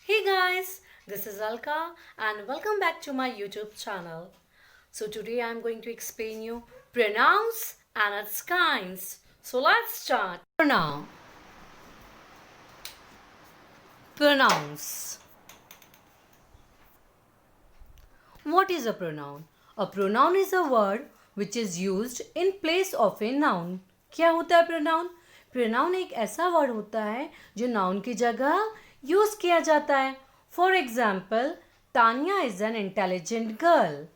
Hey guys, this is Alka and welcome back to my YouTube channel. So today I'm going to explain you pronouns and its kinds. So let's start. Pronouns. What is a pronoun? A pronoun is a word which is used in place of a noun. क्या होता है pronoun? Pronoun एक ऐसा word होता है जो noun की जगह यूज किया जाता है. For example, Tanya is an intelligent girl.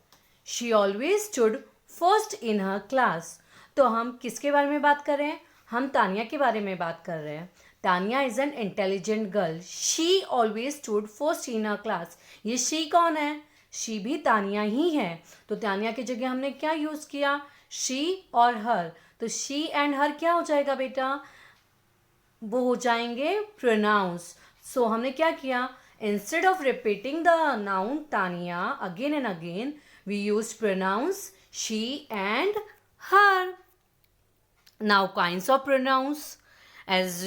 She always stood first in her class. तो हम किसके बारे में बात कर रहे हैं? हम तानिया के बारे में बात कर रहे हैं. Tania is an intelligent girl. She always stood first in her class. ये शी कौन है? शी भी तानिया ही है. तो तानिया की जगह हमने क्या यूज़ किया? शी और हर. तो शी एंड हर क्या हो जाएगा बेटा? वो हो जाएंगे प्रोनाउंस. सो हमने क्या किया? Instead of repeating the noun Tania again and again we use pronouns she and her. Now kinds of pronouns. As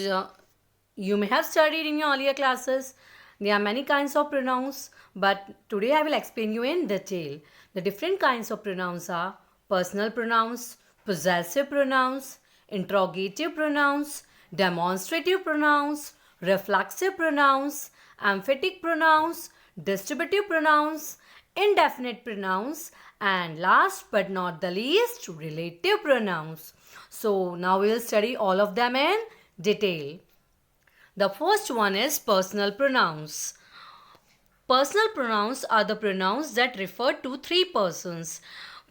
you may have studied in your earlier classes, there are many kinds of pronouns, but today I will explain you in detail. The different kinds of pronouns are personal pronouns, possessive pronouns, interrogative pronouns, demonstrative pronouns, reflexive pronouns, emphatic pronouns, distributive pronouns, indefinite pronouns, and last but not the least, relative pronouns. So now we will study all of them in detail. The first one is personal pronouns. Personal pronouns are the pronouns that refer to three persons.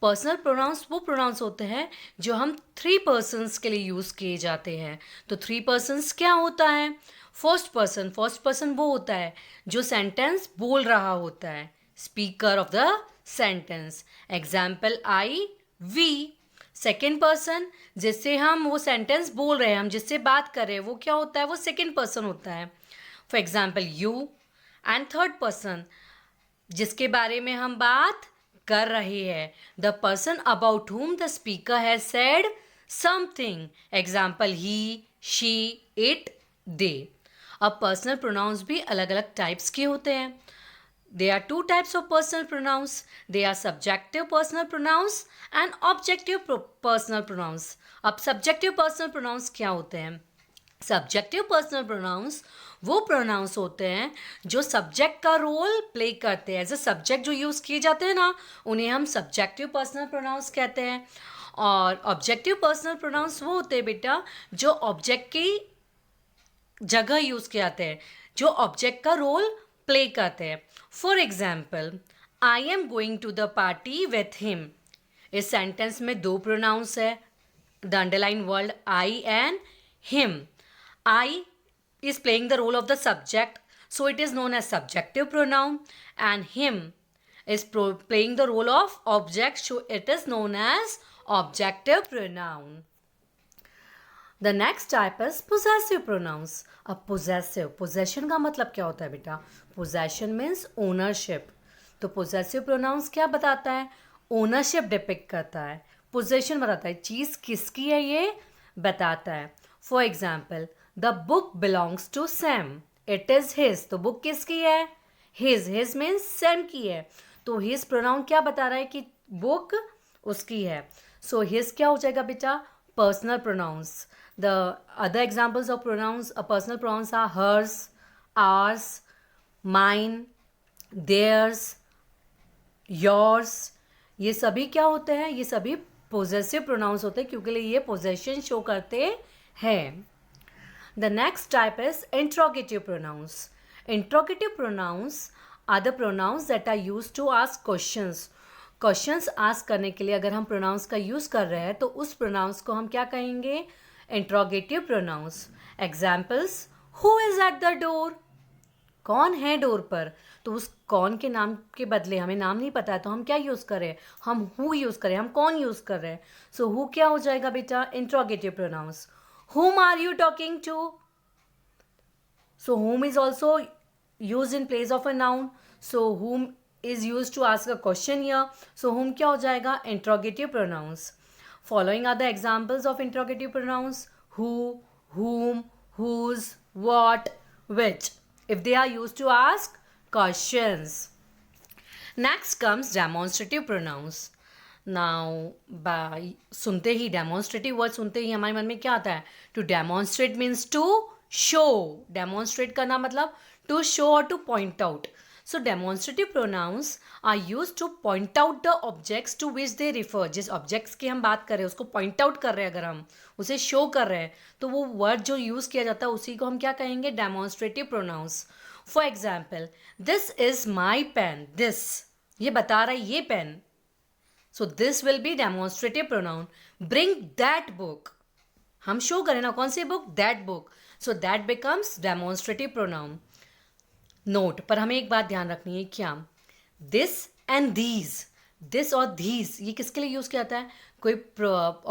Personal pronouns वो pronounce होते हैं जो हम three persons के लिए use किए जाते हैं. तो थ्री पर्सन्स क्या होता है? फर्स्ट पर्सन वो होता है जो सेंटेंस बोल रहा होता है, speaker of the sentence. Example I, we. Second person जिससे हम वो सेंटेंस बोल रहे हैं, हम जिससे बात कर रहे हैं, वो क्या होता है? वो सेकेंड पर्सन होता है. For example you. And third person जिसके बारे में हम बात कर रहे हैं, the person about whom the speaker has said something. Example he, she, it, they. अब पर्सनल प्रोनाउंस भी अलग अलग टाइप्स के होते हैं. There are two types of personal pronouns. They are subjective personal pronouns and objective personal pronouns. अब subjective personal pronouns क्या होते हैं? Subjective personal pronouns वो pronouns होते हैं जो subject का रोल प्ले करते हैं. एज ए सब्जेक्ट जो यूज़ किए जाते हैं ना, उन्हें हम subjective personal pronouns कहते हैं. और objective personal pronouns वो होते हैं बेटा जो ऑब्जेक्ट की जगह यूज़ किए जाते हैं, जो ऑब्जेक्ट का रोल प्ले करते हैं. For example, I am going to the party with him. इस सेंटेंस में दो प्रोनाउंस है, the underline word I and him. I is playing the role of the subject, so it is known as subjective pronoun, and him is playing the role of object, so it is known as objective pronoun. The next type is possessive pronouns. अब possession का मतलब क्या होता है बेटा? Possession means ownership. तो possessive pronouns क्या बताता है? Ownership डिपिक्ट करता है. Possession बताता है चीज़ किसकी है ये बताता है. For example, the book belongs to Sam. It is his. तो book किसकी है? His means Sam की है. तो his pronoun क्या बता रहा है कि book उसकी है. So his क्या हो जाएगा बेटा? Personal pronouns. The other examples of pronouns, personal pronouns are hers, ours, mine, theirs, yours. ये सभी क्या होते हैं? ये सभी possessive pronouns होते हैं क्योंकि ये possession शो करते हैं. The next type is interrogative pronouns. Interrogative pronouns are the pronouns that are used to ask questions. Questions ask करने के लिए अगर हम प्रोनाउंस का यूज़ कर रहे हैं तो उस प्रोनाउंस को हम क्या कहेंगे? Interrogative pronounce. Examples, who is at the door. कौन है डोर पर? तो उस कौन के नाम के बदले हमें नाम नहीं पता है तो हम क्या यूज़ करें? हम हु यूज़ करें. हम कौन यूज़ कर रहे हैं? सो हु क्या हो जाएगा बेटा? Interrogative pronounce. whom are you talking to? So whom is also used in place of a noun. So whom is used to ask a question here. So whom क्या हो जाएगा? Interrogative pronouns. Following are the examples of interrogative pronouns: who, whom, whose, what, which. if they are used to ask questions. Next comes demonstrative pronouns. Now by सुनते ही demonstrative word सुनते ही हमारे मन में क्या आता है? To demonstrate means to show. Demonstrate करना मतलब to show or to point out. So demonstrative pronouns are used to point out the objects to which they refer. जिस objects की हम बात कर रहे हैं उसको point out कर रहे हैं, अगर हम उसे show कर रहे हैं तो वो word जो use किया जाता है उसी को हम क्या कहेंगे? Demonstrative pronouns. For example, this is my pen. This ये बता रहा है ये pen. So this will be demonstrative pronoun. Bring that book. हम show करें ना कौन सी book? That book. So that becomes demonstrative pronoun. Note पर हमें एक बात ध्यान रखनी है, क्या? दिस एंड दीज, दिस और these ये किसके लिए यूज़ किया जाता है? कोई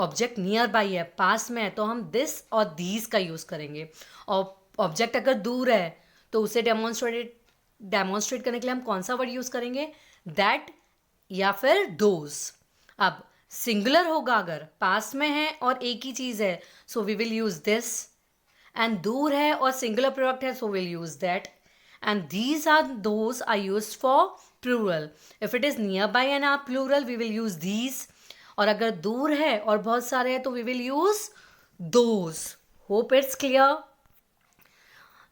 ऑब्जेक्ट नियर बाई है, पास में है, तो हम दिस और these का यूज़ करेंगे. और ऑब्जेक्ट अगर दूर है तो उसे डेमोन्स्ट्रेट करने के लिए हम कौन सा वर्ड यूज़ करेंगे? दैट या फिर दोज. अब सिंगुलर होगा अगर पास में है और एक ही चीज़ है, so we will use this. And दूर है और सिंगुलर प्रोडक्ट है, so will use that. And these are those are used for plural. If it is nearby and are plural, we will use these. और अगर दूर है और बहुत सारे हैं तो we will use those. Hope it's clear.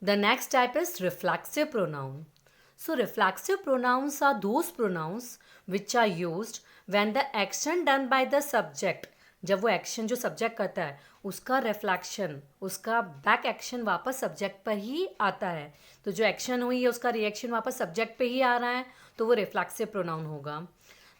The next type is reflexive pronoun. So reflexive pronouns are those pronouns which are used when the action done by the subject, जब वो एक्शन जो सब्जेक्ट करता है उसका reflection, उसका back action वापस subject पर ही आता है. तो जो एक्शन हुई है उसका रिएक्शन वापस सब्जेक्ट पे ही आ रहा है, तो वो रिफ्लेक्सिव प्रोनाउन होगा.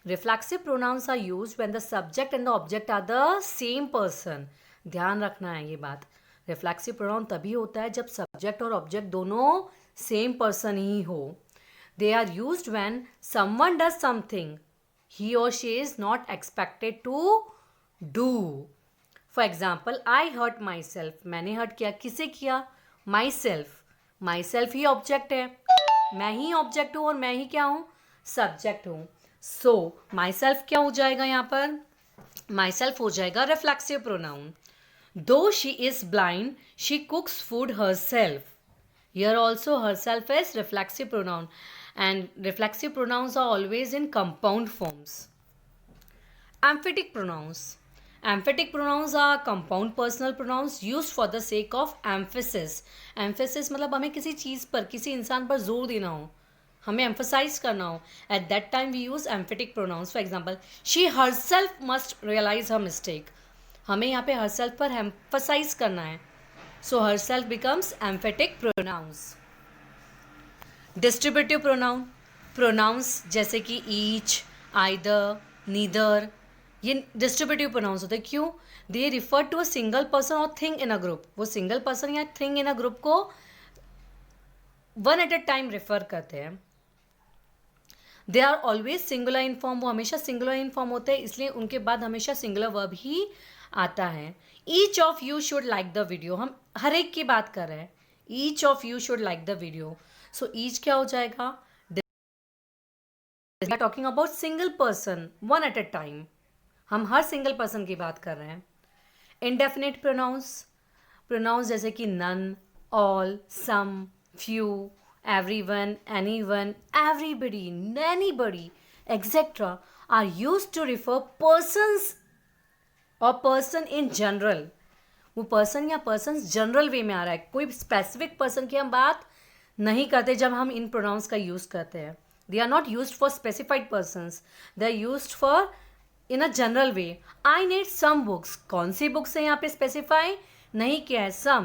Reflexive pronouns are used when the subject and the object are the same person. ध्यान रखना है ये बात. रिफ्लेक्सिव प्रोनाउन तभी होता है जब सब्जेक्ट और ऑब्जेक्ट दोनों सेम पर्सन ही हो. They are used when someone does something he और she is not expected to do. For example, I hurt myself. मैंने हर्ट किया, किसे किया? Myself. माई सेल्फ ही ऑब्जेक्ट है, मैं ही ऑब्जेक्ट हूँ और मैं ही क्या हूँ? सब्जेक्ट हूँ. सो माई सेल्फ क्या हो जाएगा यहाँ पर? माई सेल्फ हो जाएगा reflexive pronoun. Though she is blind she cooks food herself. Here also herself is reflexive pronoun. And reflexive pronouns are always in compound forms. Emphatic pronouns. Emphatic pronouns are compound personal pronouns used for the sake of emphasis. Emphasis मतलब हमें किसी चीज़ पर, किसी इंसान पर जोर देना हो, हमें emphasize करना हो. At that time we use emphatic pronouns. For example, she herself must realize her mistake. हमें यहाँ पे herself पर emphasize करना है. So herself becomes emphatic pronouns. Distributive pronoun. Pronouns जैसे कि each, either, neither, ये डिस्ट्रीब्यूटिव प्रोनाउंस होते हैं. क्यों? They refer to a single person और थिंग इन अ ग्रुप. वो सिंगल पर्सन या थिंग इन अ ग्रुप को one at a time refer करते हैं. They are always singular in form. वो हमेशा सिंगुलर इन फॉर्म होते हैं, इसलिए उनके बाद हमेशा सिंगुलर वर्ब ही आता है. Each of you should like the video. हम हर एक की बात कर रहे हैं. Each of you should like the video. So each क्या हो जाएगा? Talking about single person one at a time. हम हर सिंगल पर्सन की बात कर रहे हैं. Indefinite pronounce. प्रोनाउंस जैसे कि none, all, some, few, everyone, anyone, everybody, anybody, etcetera are used to refer persons और पर्सन इन जनरल. वो पर्सन या पर्सन्स जनरल वे में आ रहा है, कोई स्पेसिफिक पर्सन की हम बात नहीं करते जब हम इन प्रोनाउंस का यूज़ करते हैं. They are not used for specified persons, they are used for in a general way. I need some books. कौन सी बुक्स है यहाँ पे स्पेसिफाई नहीं किया है, सम.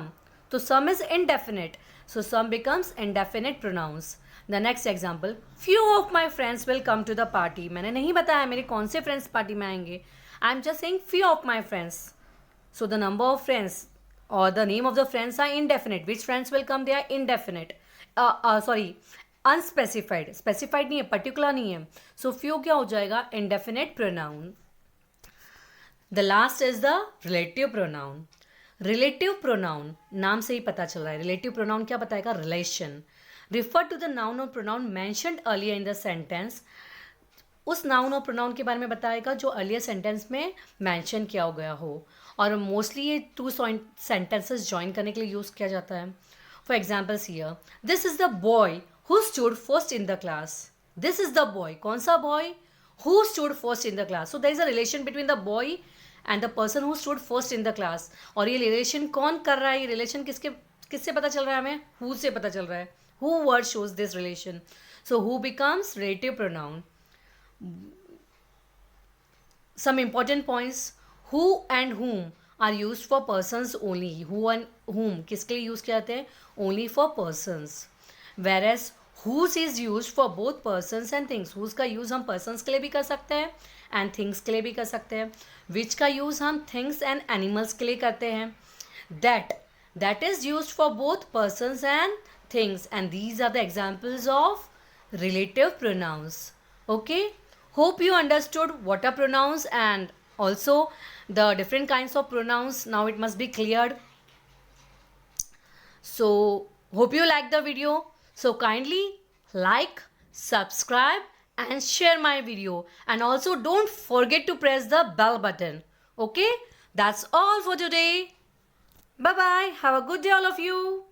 तो some is indefinite, so some becomes indefinite pronouns. The next example, few of my friends will come to the party. मैंने नहीं बताया मेरे कौन से फ्रेंड्स पार्टी में आएंगे. I am just saying few of my friends. So the number of friends और the name of the friends are indefinite. Which friends will come? They are indefinite, sorry unspecified. Specified नहीं है, particular नहीं है. So few क्या हो जाएगा? Indefinite pronoun. The last is the relative pronoun. Relative pronoun नाम से ही पता चल रहा है. रिलेटिव प्रोनाउन क्या बताएगा? Relation. Refer to the noun और pronoun mentioned earlier in the sentence. उस नाउन और प्रोनाउन के बारे में बताएगा जो अर्लियर सेंटेंस में मैंशन किया गया हो. और मोस्टली ये टू सेंटेंसेस ज्वाइन करने के लिए यूज़ किया जाता है. For examples here, this is the boy who stood first in the class. This is the boy. कौन सा boy? Who stood first in the class. So there is a relation between the boy and the person who stood first in the class. और ये relation कौन कर रहा है? ये relation किससे पता चल रहा है हमें? Who से पता चल रहा है. Who word shows this relation. So who becomes relative pronoun. Some important points. Who and whom are used for persons only. Who and whom किसके लिए यूज़ किए जाते हैं? Only for persons. Whereas whose is used for both persons and things. whose का use हम persons के लिए भी कर सकते हैं and things के लिए भी कर सकते हैं. which का यूज़ हम things and animals के लिए करते हैं. that is used for both persons and things, and these are the examples of relative pronouns. Okay, hope you understood what are pronouns and also the different kinds of pronouns. Now it must be cleared. So hope you like the video. So kindly like, subscribe and share my video, and also don't forget to press the bell button. Okay, that's all for today. Bye bye. Have a good day all of you.